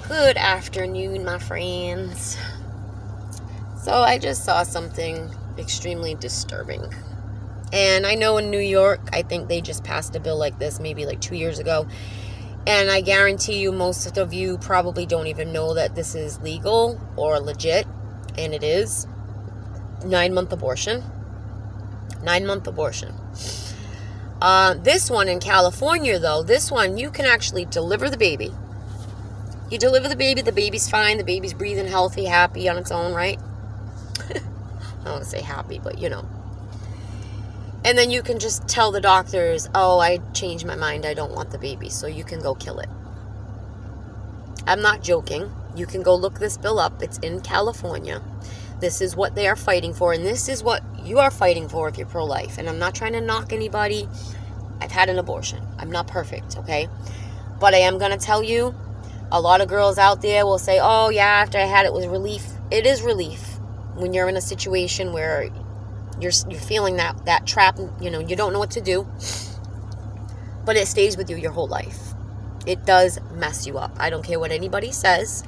Good afternoon, my friends. So I just saw something extremely disturbing. And I know in New York, I think they just passed a bill like this maybe like 2 years ago. And I guarantee you most of you probably don't even know that this is legal or legit. And it is. 9-month abortion. 9-month abortion. This one in California, though, this one you can actually deliver the baby. You deliver the baby's fine, the baby's breathing healthy, happy on its own, right? I don't want to say happy, but you know. And then you can just tell the doctors, oh, I changed my mind, I don't want the baby, so you can go kill it. I'm not joking. You can go look this bill up. It's in California. This is what they are fighting for, and this is what you are fighting for if you're pro-life. And I'm not trying to knock anybody. I've had an abortion. I'm not perfect, okay? But I am going to tell you, a lot of girls out there will say, oh, yeah, after I had it was relief. It is relief when you're in a situation where you're feeling that trap, you know, you don't know what to do. But it stays with you your whole life. It does mess you up. I don't care what anybody says.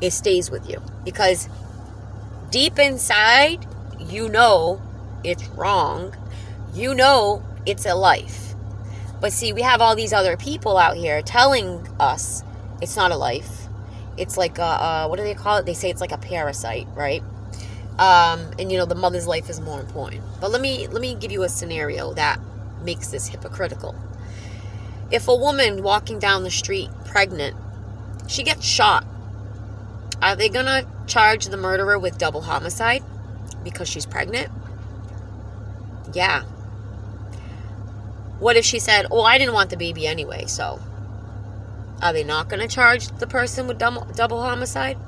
It stays with you. Because deep inside, you know it's wrong. You know it's a life. But see, we have all these other people out here telling us it's not a life. It's like what do they call it? They say it's like a parasite, right? And you know, the mother's life is more important. But let me give you a scenario that makes this hypocritical. If a woman walking down the street pregnant, she gets shot, are they gonna charge the murderer with double homicide because she's pregnant? Yeah. What if she said, oh, I didn't want the baby anyway, so are they not going to charge the person with double homicide?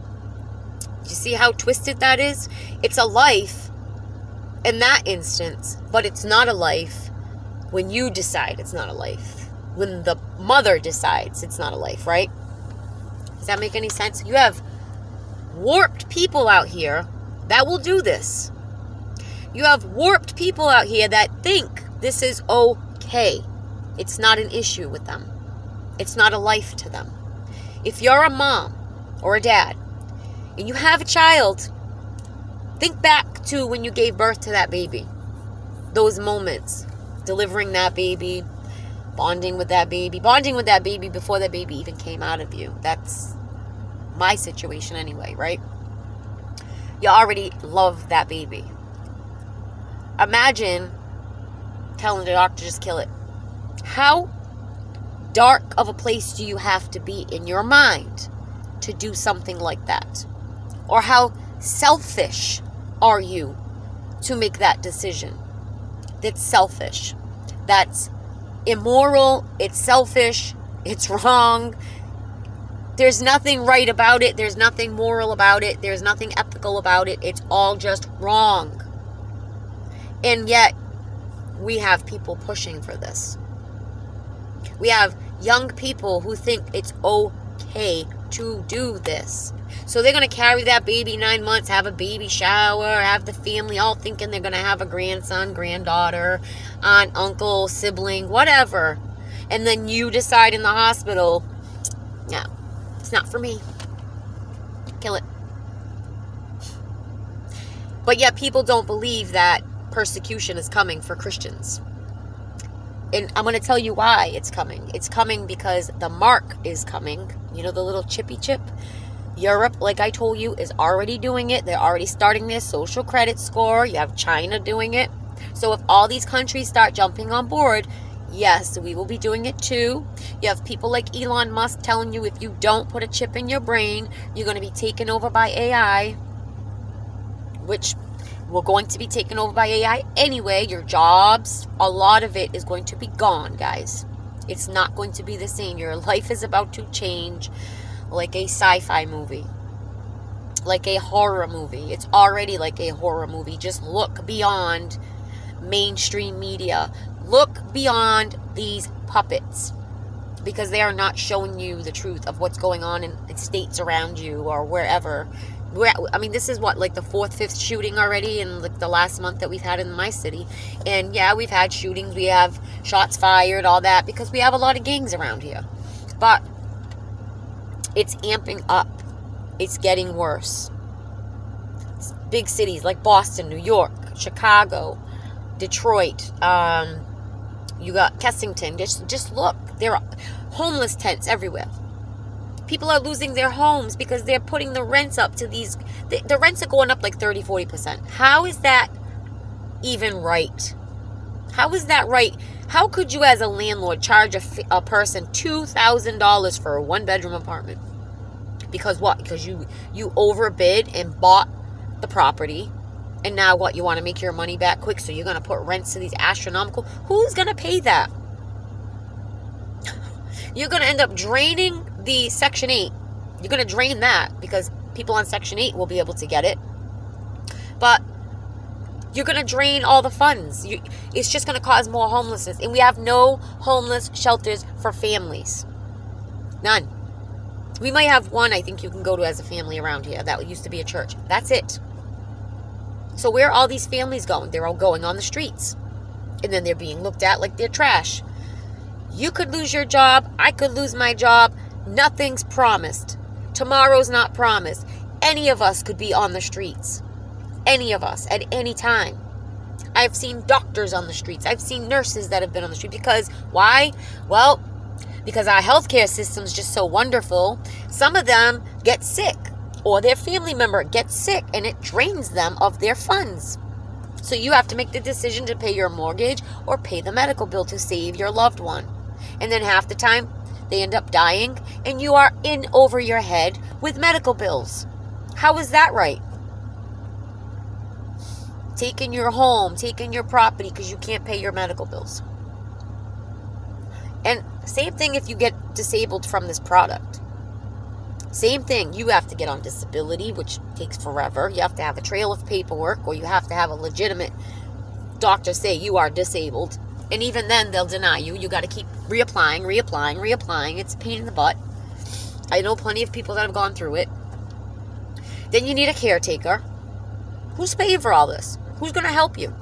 You see how twisted that is? It's a life in that instance, but it's not a life when you decide it's not a life. When the mother decides it's not a life, right? Does that make any sense? You have warped people out here that will do this. You have warped people out here that think this is okay. It's not an issue with them. It's not a life to them. If you're a mom or a dad and you have a child, think back to when you gave birth to that baby. Those moments, delivering that baby, bonding with that baby before that baby even came out of you. That's my situation anyway, right? You already love that baby. Imagine telling the doctor, just kill it. How dark of a place do you have to be in your mind to do something like that? Or how selfish are you to make that decision? That's selfish. That's immoral. It's selfish. It's wrong. There's nothing right about it. There's nothing moral about it. There's nothing ethical about it. It's all just wrong. And yet, we have people pushing for this. We have young people who think it's okay to do this. So they're going to carry that baby 9 months, have a baby shower, have the family all thinking they're going to have a grandson, granddaughter, aunt, uncle, sibling, whatever. And then you decide in the hospital, no, it's not for me. Kill it. But yet people don't believe that persecution is coming for Christians. And I'm going to tell you why it's coming. It's coming because the mark is coming. You know, the little chippy chip? Europe, like I told you, is already doing it. They're already starting their social credit score. You have China doing it. So if all these countries start jumping on board, yes, we will be doing it too. You have people like Elon Musk telling you if you don't put a chip in your brain, you're going to be taken over by AI, which we're going to be taken over by AI anyway. Your jobs, a lot of it is going to be gone, guys. It's not going to be the same. Your life is about to change like a sci-fi movie, like a horror movie. It's already like a horror movie. Just look beyond mainstream media. Look beyond these puppets, because they are not showing you the truth of what's going on in states around you or wherever. I mean, this is what, like the 4th, 5th shooting already in like the last month that we've had in my city. And yeah, we've had shootings, we have shots fired, all that, because we have a lot of gangs around here. But It's amping up. It's getting worse. Big cities like Boston, New York, Chicago, Detroit, you got Kensington. Just look. There are homeless tents everywhere. People are losing their homes because they're putting the rents up to these. The rents are going up like 30, 40%. How is that even right? How is that right? How could you as a landlord charge a person $2,000 for a one-bedroom apartment? Because what? Because you overbid and bought the property. And now what? You want to make your money back quick, so you're going to put rents to these astronomical. Who's going to pay that? You're going to end up draining the Section 8. You're going to drain that because people on Section 8 will be able to get it. But you're going to drain all the funds. It's just going to cause more homelessness. And we have no homeless shelters for families. None. We might have one I think you can go to as a family around here. That used to be a church. That's it. So where are all these families going? They're all going on the streets. And then they're being looked at like they're trash. You could lose your job. I could lose my job. Nothing's promised. Tomorrow's not promised. Any of us could be on the streets. Any of us at any time. I've seen doctors on the streets. I've seen nurses that have been on the street. Because why? Well, because our healthcare system's just so wonderful. Some of them get sick. Or their family member gets sick and it drains them of their funds. So you have to make the decision to pay your mortgage or pay the medical bill to save your loved one. And then half the time they end up dying and you are in over your head with medical bills. How is that right? Taking your home, taking your property because you can't pay your medical bills. And same thing if you get disabled from this product. Same thing, you have to get on disability, which takes forever. You have to have a trail of paperwork, or you have to have a legitimate doctor say you are disabled. And even then, they'll deny you. You got to keep reapplying. It's a pain in the butt. I know plenty of people that have gone through it. Then you need a caretaker. Who's paying for all this? Who's going to help you?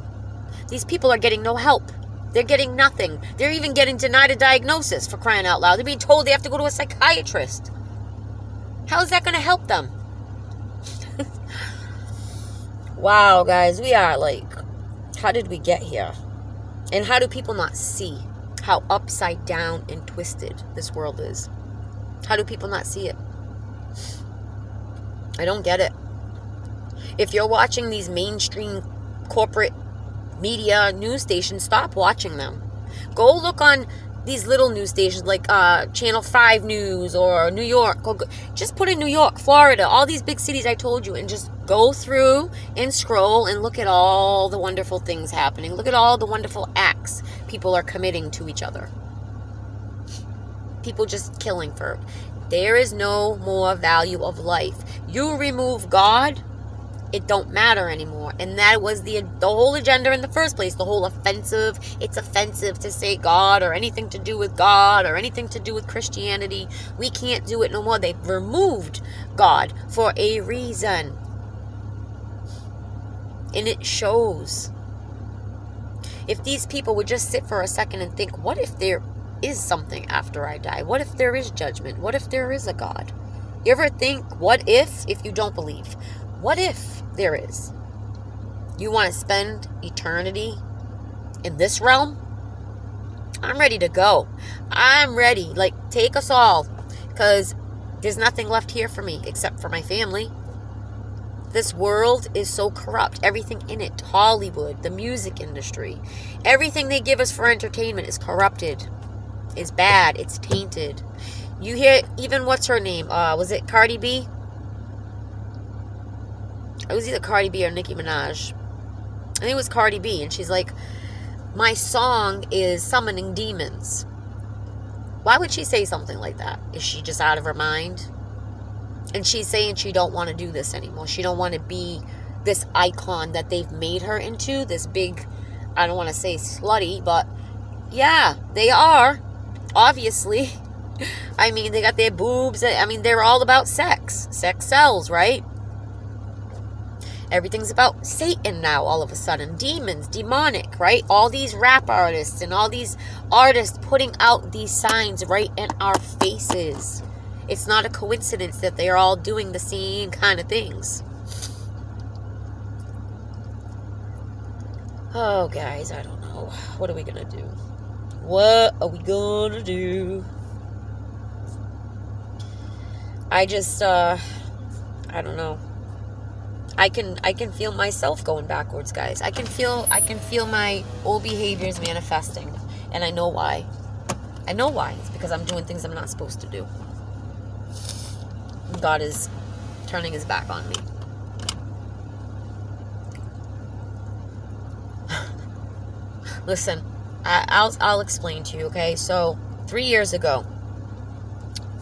These people are getting no help. They're getting nothing. They're even getting denied a diagnosis, for crying out loud. They're being told they have to go to a psychiatrist. How is that going to help them? Wow, guys, we are like, how did we get here? And how do people not see how upside down and twisted this world is? How do people not see it? I don't get it. If you're watching these mainstream corporate media news stations, stop watching them. Go look on these little news stations like Channel 5 News or New York. Just put in New York, Florida, all these big cities I told you, and just go through and scroll and look at all the wonderful things happening. Look at all the wonderful acts people are committing to each other. People just killing for it. There is no more value of life. You remove God, it don't matter anymore. And that was the whole agenda in the first place. The whole offensive. It's offensive to say God or anything to do with God or anything to do with Christianity. We can't do it no more. They've removed God for a reason. And it shows. If these people would just sit for a second and think, what if there is something after I die? What if there is judgment? What if there is a God? You ever think, what if you don't believe? What if there is? You want to spend eternity in this realm? I'm ready to go. I'm ready. Like, take us all. Because there's nothing left here for me except for my family. This world is so corrupt. Everything in it. Hollywood, the music industry. Everything they give us for entertainment is corrupted. Is bad. It's tainted. You hear even, what's her name? Was it Cardi B? It was either Cardi B or Nicki Minaj. I think it was Cardi B. And she's like, my song is summoning demons. Why would she say something like that? Is she just out of her mind? And she's saying she don't want to do this anymore. She don't want to be this icon that they've made her into. This big, I don't want to say slutty, but yeah, they are. Obviously. I mean, they got their boobs. I mean, they're all about sex. Sex sells, right? Everything's about Satan now, all of a sudden. Demons, demonic, right? All these rap artists and all these artists putting out these signs right in our faces. It's not a coincidence that they're all doing the same kind of things. Oh, guys, I don't know. What are we going to do? What are we going to do? I just, I don't know. I can feel myself going backwards, guys. I can feel my old behaviors manifesting. And I know why. I know why. It's because I'm doing things I'm not supposed to do. God is turning his back on me. Listen, I'll explain to you, okay? So 3 years ago,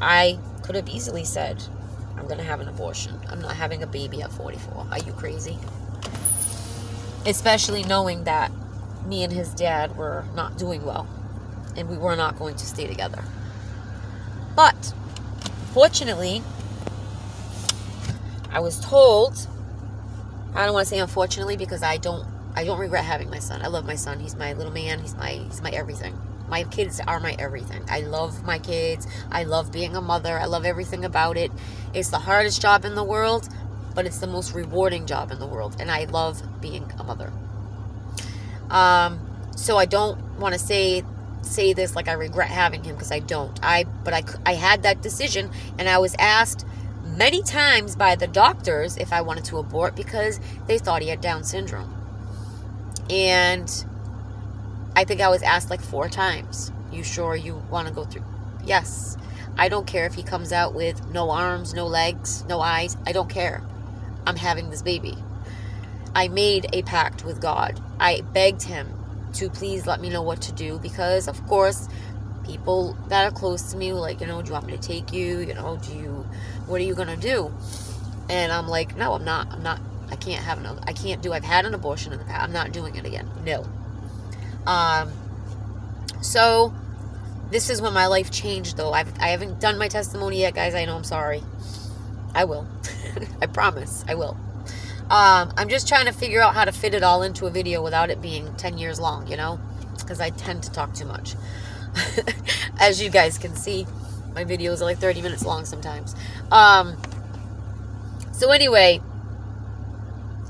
I could have easily said, I'm going to have an abortion. I'm not having a baby at 44. Are you crazy? Especially knowing that me and his dad were not doing well. And we were not going to stay together. But, fortunately, I was told, I don't want to say unfortunately because I don't regret having my son. I love my son. He's my little man. He's my everything. My kids are my everything. I love my kids. I love being a mother. I love everything about it. It's the hardest job in the world, but it's the most rewarding job in the world. And I love being a mother. So I don't want to say this like I regret having him because I don't. But I had that decision, and I was asked many times by the doctors if I wanted to abort because they thought he had Down syndrome. And I think I was asked like 4 times. You sure you want to go through? Yes. I don't care if he comes out with no arms, no legs, no eyes. I don't care. I'm having this baby. I made a pact with God. I begged him to please let me know what to do because, of course, people that are close to me were like, do you want me to take you? What are you going to do? And I'm like, no, I'm not. I can't do. I've had an abortion in the past. I'm not doing it again. No. So this is when my life changed, though. I haven't done my testimony yet, guys. I know, I'm sorry. I will. I promise I will. I'm just trying to figure out how to fit it all into a video without it being 10 years long, because I tend to talk too much. As you guys can see, my videos are like 30 minutes long sometimes. So anyway,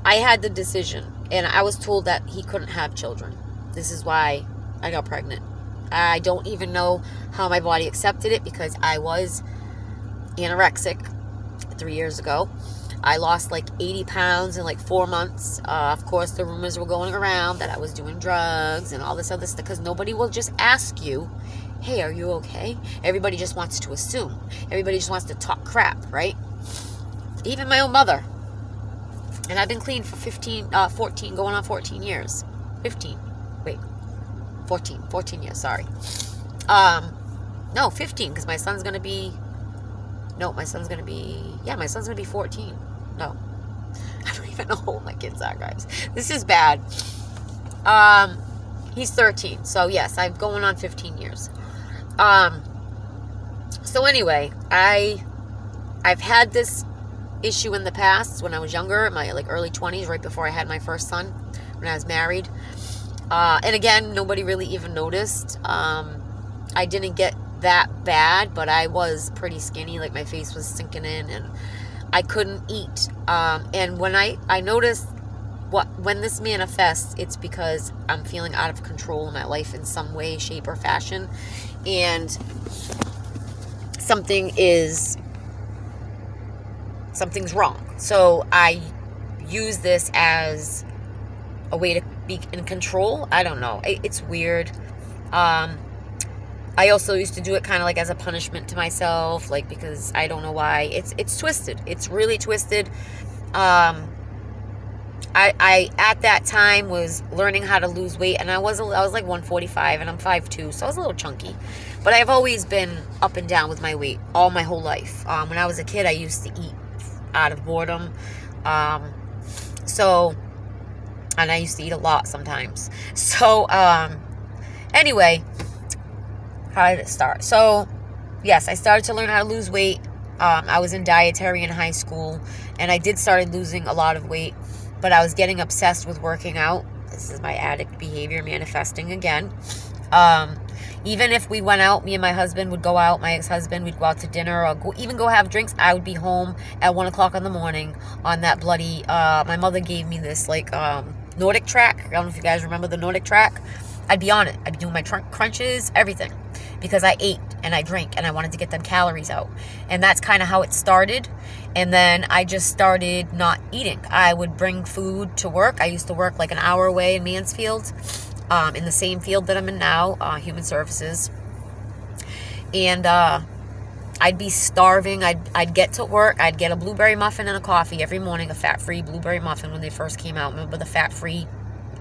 I had the decision, and I was told that he couldn't have children. This is why I got pregnant. I don't even know how my body accepted it because I was anorexic 3 years ago. I lost like 80 pounds in like 4 months. Of course, the rumors were going around that I was doing drugs and all this other stuff because nobody will just ask you, hey, are you okay? Everybody just wants to assume. Everybody just wants to talk crap, right? Even my own mother. And I've been clean for 14, going on 14 years. 14 years, sorry. No, 15, because my son's going to be 14. No. I don't even know how old my kids are, guys. This is bad. He's 13, so yes, I'm going on 15 years. So anyway, I've had this issue in the past when I was younger, in my like early 20s, right before I had my first son, when I was married. And again, nobody really even noticed. I didn't get that bad, but I was pretty skinny, like my face was sinking in and I couldn't eat. And when I noticed when this manifests, it's because I'm feeling out of control in my life in some way, shape, or fashion. And something's wrong. So I use this as a way to be in control. I don't know. It's weird. I also used to do it kind of like as a punishment to myself, like because I don't know why. It's twisted. It's really twisted. I at that time was learning how to lose weight, and I was like 145 and I'm 5'2", so I was a little chunky. But I've always been up and down with my weight all my whole life. When I was a kid, I used to eat out of boredom. And I used to eat a lot sometimes. So, anyway, how did it start? So, yes, I started to learn how to lose weight. I was in dietary in high school, and I did start losing a lot of weight, but I was getting obsessed with working out. This is my addict behavior manifesting again. Even if we went out, me and my husband would go out, my ex-husband, we'd go out to dinner or even go have drinks. I would be home at 1 o'clock in the morning on that bloody, my mother gave me this like Nordic track. I don't know if you guys remember the Nordic track. I'd be on it. I'd be doing my crunches, everything, because I ate and I drank and I wanted to get them calories out. And that's kind of how it started. And then I just started not eating. I would bring food to work. I used to work like an hour away in Mansfield, in the same field that I'm in now, human services. And I'd be starving. I'd get to work. I'd get a blueberry muffin and a coffee every morning, a fat-free blueberry muffin when they first came out. Remember the fat-free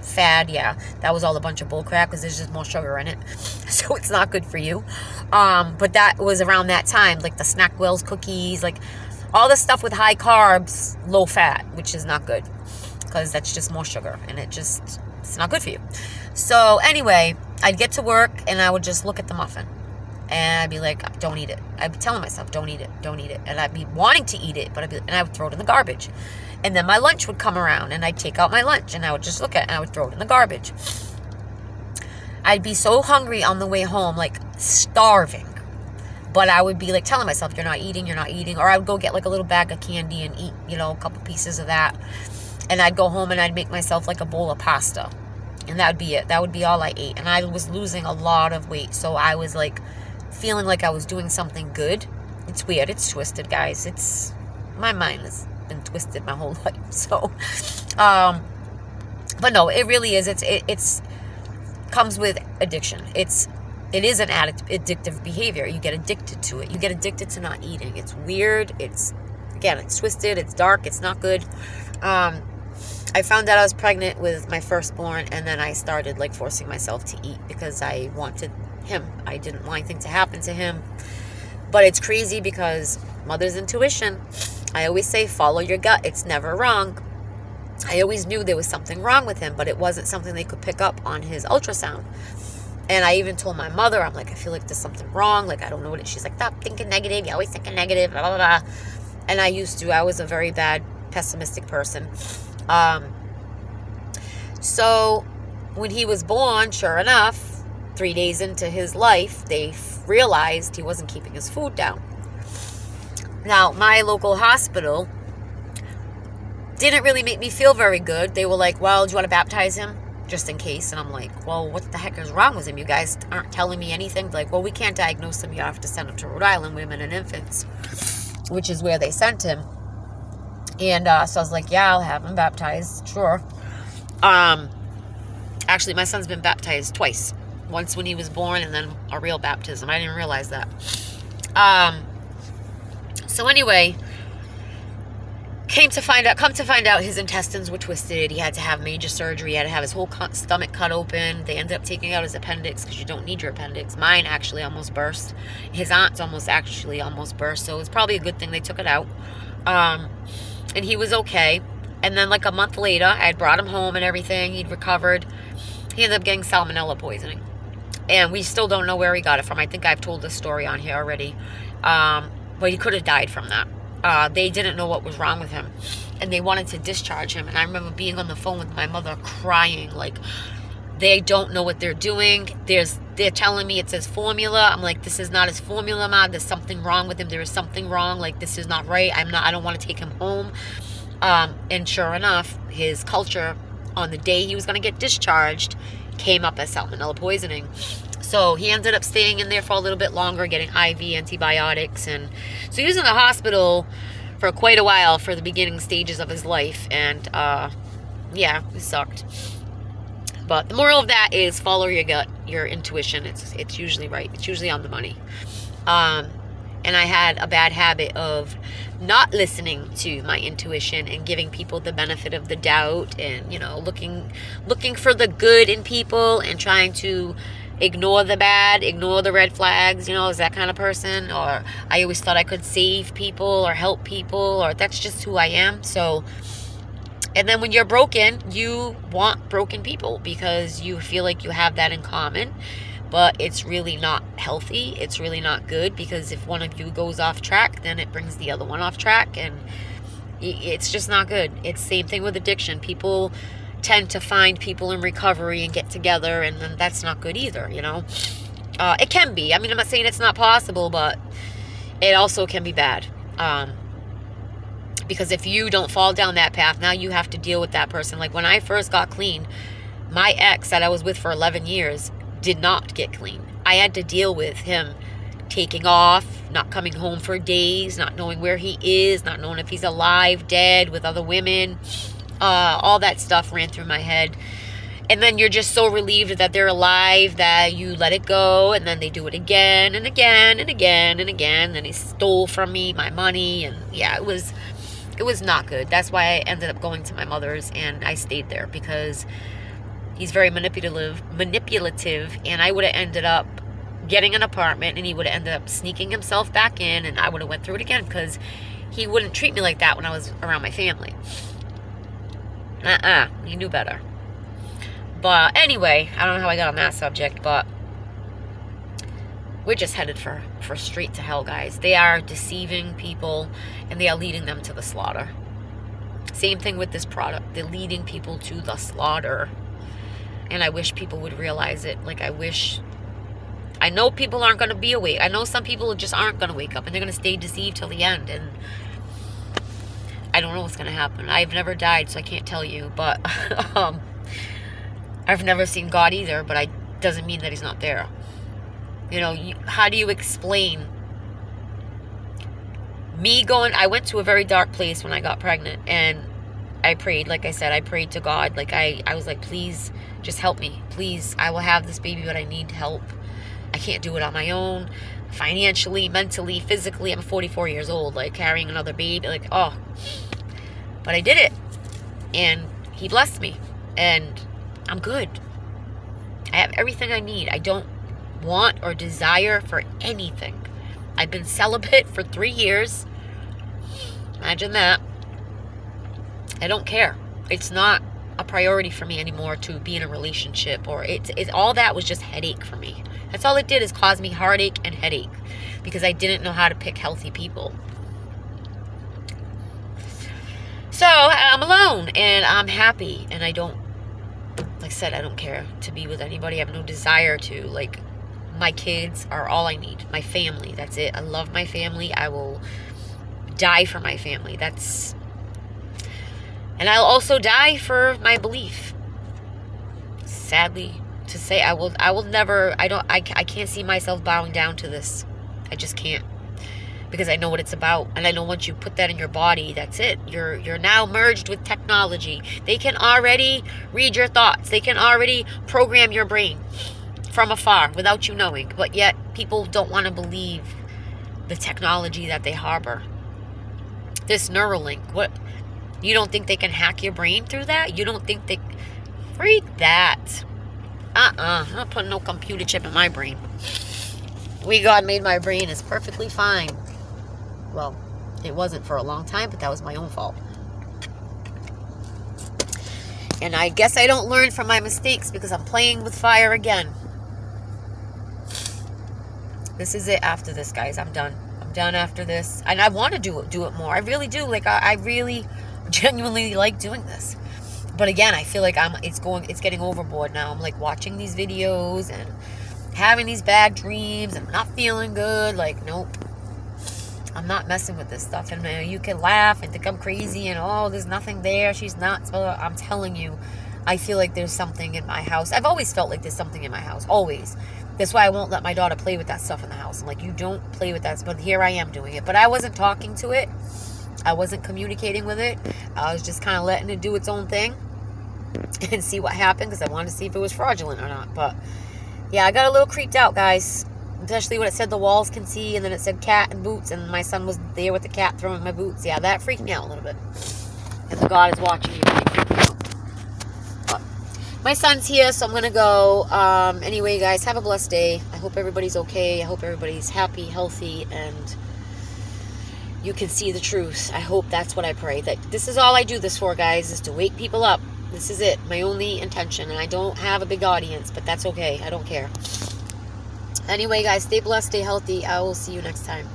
fad? Yeah, that was all a bunch of bullcrap because there's just more sugar in it. So it's not good for you. But that was around that time, like the Snackwell's cookies, like all the stuff with high carbs, low fat, which is not good because that's just more sugar and it's not good for you. So anyway, I'd get to work and I would just look at the muffin and I'd be like, don't eat it. I'd be telling myself, don't eat it, don't eat it. And I'd be wanting to eat it, but I would throw it in the garbage. And then my lunch would come around and I'd take out my lunch and I would just look at it and I would throw it in the garbage. I'd be so hungry on the way home, like starving. But I would be like telling myself, you're not eating. Or I would go get like a little bag of candy and eat, a couple pieces of that. And I'd go home and I'd make myself like a bowl of pasta. And that would be it. That would be all I ate. And I was losing a lot of weight. So I was like feeling like I was doing something good. It's weird. It's twisted, guys. My mind has been twisted my whole life. So, but no, it really is. It's comes with addiction. It is an addictive behavior. You get addicted to it. You get addicted to not eating. It's weird. It's twisted. It's dark. It's not good. I found out I was pregnant with my firstborn, and then I started like forcing myself to eat because I wanted him. I didn't want anything to happen to him. But it's crazy because mother's intuition. I always say follow your gut. It's never wrong. I always knew there was something wrong with him, but it wasn't something they could pick up on his ultrasound. And I even told my mother, I'm like, I feel like there's something wrong. Like, I don't know what it is. She's like, stop thinking negative. You're always thinking negative, blah, blah, blah. And I was a very bad, pessimistic person. So when he was born, sure enough, 3 days into his life, they realized he wasn't keeping his food down. Now, my local hospital didn't really make me feel very good. They were like, well, do you want to baptize him? Just in case. And I'm like, well, what the heck is wrong with him? You guys aren't telling me anything. Like, well, we can't diagnose him. You have to send him to Rhode Island, Women and Infants, which is where they sent him. And so I was like, yeah, I'll have him baptized. Sure. Actually, my son's been baptized twice. Once when he was born and then a real baptism. I didn't realize that. So anyway, come to find out his intestines were twisted. He had to have major surgery. He had to have his whole stomach cut open. They ended up taking out his appendix because you don't need your appendix. Mine actually almost burst. His aunt's almost burst. So it's probably a good thing they took it out. And he was okay. And then like a month later, I had brought him home and everything. He'd recovered. He ended up getting salmonella poisoning. And we still don't know where he got it from. I think I've told this story on here already. But he could have died from that. They didn't know what was wrong with him. And they wanted to discharge him. And I remember being on the phone with my mother crying. Like, they don't know what they're doing. They're telling me it's his formula. I'm like, this is not his formula, Ma. There's something wrong with him. There is something wrong. Like, this is not right. I don't want to take him home. And sure enough, his culture on the day he was going to get discharged came up as salmonella poisoning. So he ended up staying in there for a little bit longer, getting IV antibiotics. And so he was in the hospital for quite a while for the beginning stages of his life. And yeah, it sucked. But the moral of that is follow your gut, your intuition. It's usually right. It's usually on the money. And I had a bad habit of not listening to my intuition and giving people the benefit of the doubt and, looking for the good in people and trying to ignore the bad, ignore the red flags, is that kind of person. Or I always thought I could save people or help people, or that's just who I am. So, and then when you're broken, you want broken people because you feel like you have that in common. But it's really not healthy. It's really not good because if one of you goes off track, then it brings the other one off track. And it's just not good. It's the same thing with addiction. People tend to find people in recovery and get together, and then that's not good either, It can be. I mean, I'm not saying it's not possible, but it also can be bad. Because if you don't fall down that path, now you have to deal with that person. Like when I first got clean, my ex that I was with for 11 years did not get clean. I had to deal with him taking off, not coming home for days, not knowing where he is, not knowing if he's alive, dead, with other women. All that stuff ran through my head. And then you're just so relieved that they're alive that you let it go, and then they do it again and again and again and again. And he stole from me my money, and yeah, it was not good. That's why I ended up going to my mother's, and I stayed there because he's very manipulative, and I would have ended up getting an apartment, and he would have ended up sneaking himself back in, and I would have went through it again because he wouldn't treat me like that when I was around my family. He knew better. But anyway, I don't know how I got on that subject, but we're just headed for straight to hell, guys. They are deceiving people, and they are leading them to the slaughter. Same thing with this product. They're leading people to the slaughter. And I wish people would realize it. Like, I know people aren't going to be awake. I know some people just aren't going to wake up, and they're going to stay deceived till the end. And I don't know what's going to happen. I've never died, so I can't tell you. But I've never seen God either, but it doesn't mean that he's not there. You know, how do you explain me going? I went to a very dark place when I got pregnant, and I prayed. Like I said, I prayed to God. Like I was like, please just help me. Please, I will have this baby, but I need help. I can't do it on my own. Financially, mentally, physically, I'm 44 years old. Like, carrying another baby, like, oh. But I did it. And he blessed me. And I'm good. I have everything I need. I don't want or desire for anything. I've been celibate for 3 years. Imagine that. I don't care. It's not a priority for me anymore to be in a relationship, or it's all that was just headache for me. That's all it did, is cause me heartache and headache because I didn't know how to pick healthy people. So I'm alone and I'm happy, and I don't, like I said, I don't care to be with anybody. I have no desire to. Like, my kids are all I need. My family, that's it. I love my family. I will die for my family. And I'll also die for my belief. Sadly to say, I will never, I can't see myself bowing down to this. I just can't. Because I know what it's about. And I know once you put that in your body, that's it. You're now merged with technology. They can already read your thoughts. They can already program your brain from afar without you knowing. But yet people don't want to believe the technology that they harbor. This Neuralink, what? You don't think they can hack your brain through that? You don't think they... Freak that. I'm not putting no computer chip in my brain. God made my brain is perfectly fine. Well, it wasn't for a long time, but that was my own fault. And I guess I don't learn from my mistakes because I'm playing with fire again. This is it after this, guys. I'm done. I'm done after this. And I want to do it more. I really do. Like, I really genuinely like doing this. But again, I feel like it's getting overboard now. I'm like watching these videos and having these bad dreams and not feeling good. Like, nope. I'm not messing with this stuff. And you can laugh and think I'm crazy and, oh, there's nothing there. She's not. I'm telling you, I feel like there's something in my house. I've always felt like there's something in my house. Always. That's why I won't let my daughter play with that stuff in the house. I'm like, you don't play with that. But here I am doing it. But I wasn't talking to it. I wasn't communicating with it. I was just kind of letting it do its own thing and see what happened, because I wanted to see if it was fraudulent or not. But yeah, I got a little creeped out, guys. Especially when it said the walls can see, and then it said cat and boots, and my son was there with the cat throwing my boots. Yeah, that freaked me out a little bit. And the God is watching you. But my son's here, so I'm going to go. Anyway, guys, have a blessed day. I hope everybody's okay. I hope everybody's happy, healthy, and you can see the truth. I hope that's what I pray. That this is all I do this for, guys, is to wake people up. This is it. My only intention. And I don't have a big audience, but that's okay. I don't care. Anyway, guys, stay blessed, stay healthy. I will see you next time.